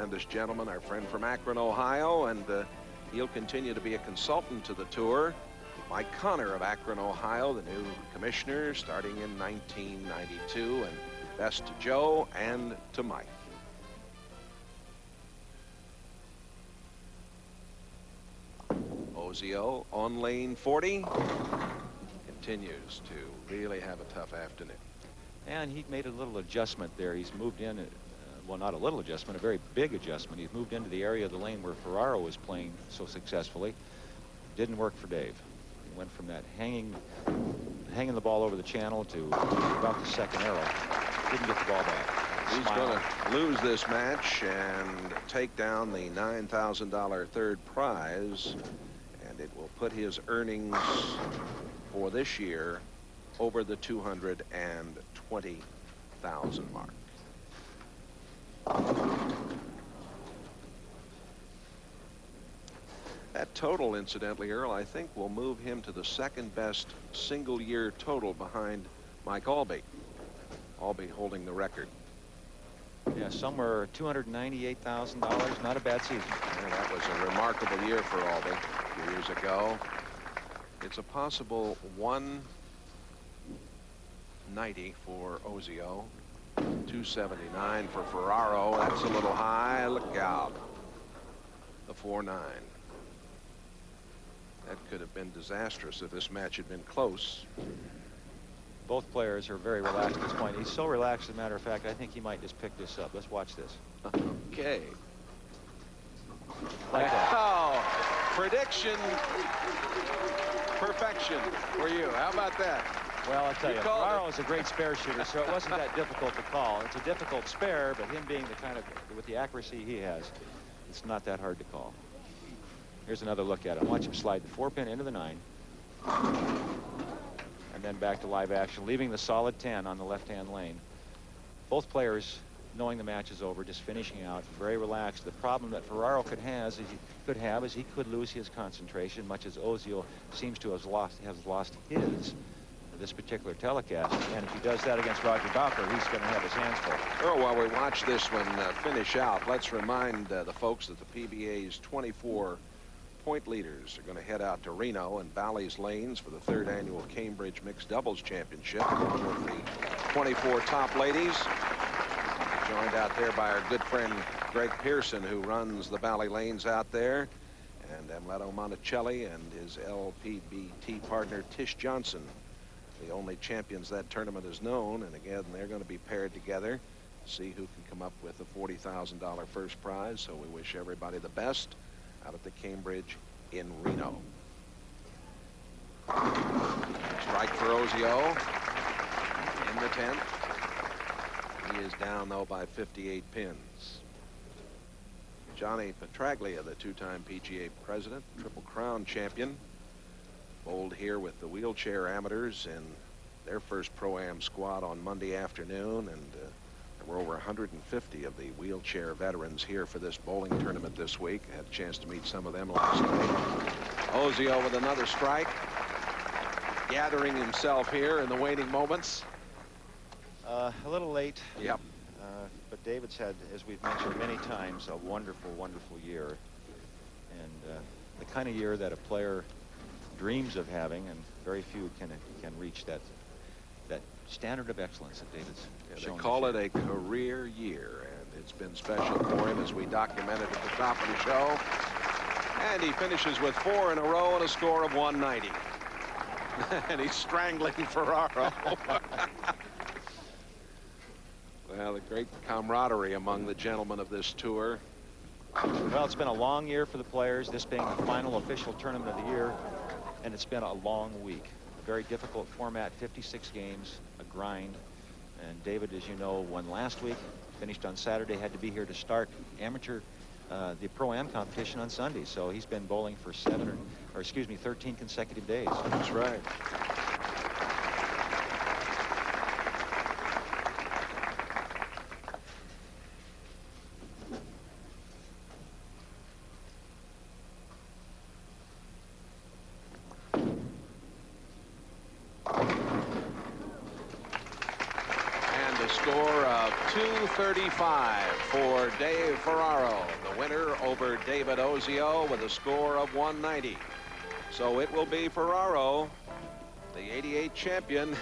tremendous gentleman, our friend from Akron, Ohio, and he'll continue to be a consultant to the tour. Mike Connor of Akron, Ohio, the new commissioner, starting in 1992, and best to Joe and to Mike. Ozio on lane 40 continues to really have a tough afternoon. And he made a little adjustment there. He's moved in, well, not a little adjustment, a very big adjustment. He's moved into the area of the lane where Ferraro was playing so successfully. Didn't work for Dave. He went from that hanging the ball over the channel to about the second arrow. Didn't get the ball back. He's going to lose this match and take down the $9,000 third prize, and it will put his earnings for this year over the 220,000 mark. That total, incidentally, Earl, I think will move him to the second best single year total behind Mike Albee. Albee holding the record. Yeah, somewhere $298,000. Not a bad season. Yeah, that was a remarkable year for Albee a few years ago. It's a possible 190 for Ozio, 279 for Ferraro. That's a little high. Look out. The 4-9. That could have been disastrous if this match had been close. Both players are very relaxed at this point. He's so relaxed, as a matter of fact, I think he might just pick this up. Let's watch this. Okay. Like that. Oh, prediction perfection for you. How about that? Well, I tell you, Ferraro is a great spare shooter, so it wasn't that difficult to call. It's a difficult spare, but him being the kind of, with the accuracy he has, it's not that hard to call. Here's another look at it. Watch him slide the 4-pin into the 9. And then back to live action, leaving the solid 10 on the left-hand lane. Both players, knowing the match is over, just finishing out, very relaxed. The problem that Ferraro could have is he could lose his concentration, much as Ozio seems to have lost his this particular telecast. And if he does that against Roger Bowker, he's going to have his hands full. Earl, while we watch this one finish out, let's remind the folks that the PBA's 24 point leaders are going to head out to Reno and Bally's Lanes for the 3rd annual Cambridge Mixed Doubles Championship, along with the 24 top ladies, joined out there by our good friend Greg Pearson, who runs the Bally Lanes out there, and Amleto Monticelli and his LPBT partner Tish Johnson, the only champions that tournament is known. And again, they're going to be paired together to see who can come up with a $40,000 first prize. So we wish everybody the best out at the Cambridge in Reno. Strike for Ozio in the 10th. He is down, though, by 58 pins. Johnny Petraglia, the 2-time PGA president, Triple Crown champion, bowled here with the wheelchair amateurs in their first Pro-Am squad on Monday afternoon, and there were over 150 of the wheelchair veterans here for this bowling tournament this week. I had a chance to meet some of them last night. Ozio with another strike, gathering himself here in the waning moments. A little late. Yep. But David's had, as we've mentioned many times, a wonderful, wonderful year. And the kind of year that a player dreams of having, and very few can reach that standard of excellence that David's shown. They call it a career year, and it's been special for him, as we documented at the top of the show. And he finishes with 4 in a row and a score of 190. And he's strangling Ferraro. Well, the great camaraderie among the gentlemen of this tour. Well, it's been a long year for the players, this being the final official tournament of the year, and it's been a long week. A very difficult format, 56 games, a grind. And David, as you know, won last week, finished on Saturday, had to be here to start the Pro-Am competition on Sunday. So he's been bowling for 13 consecutive days. That's right. Score of 2:35 for Dave Ferraro, the winner over David Ozio with a score of 190. So it will be Ferraro, the '88 champion.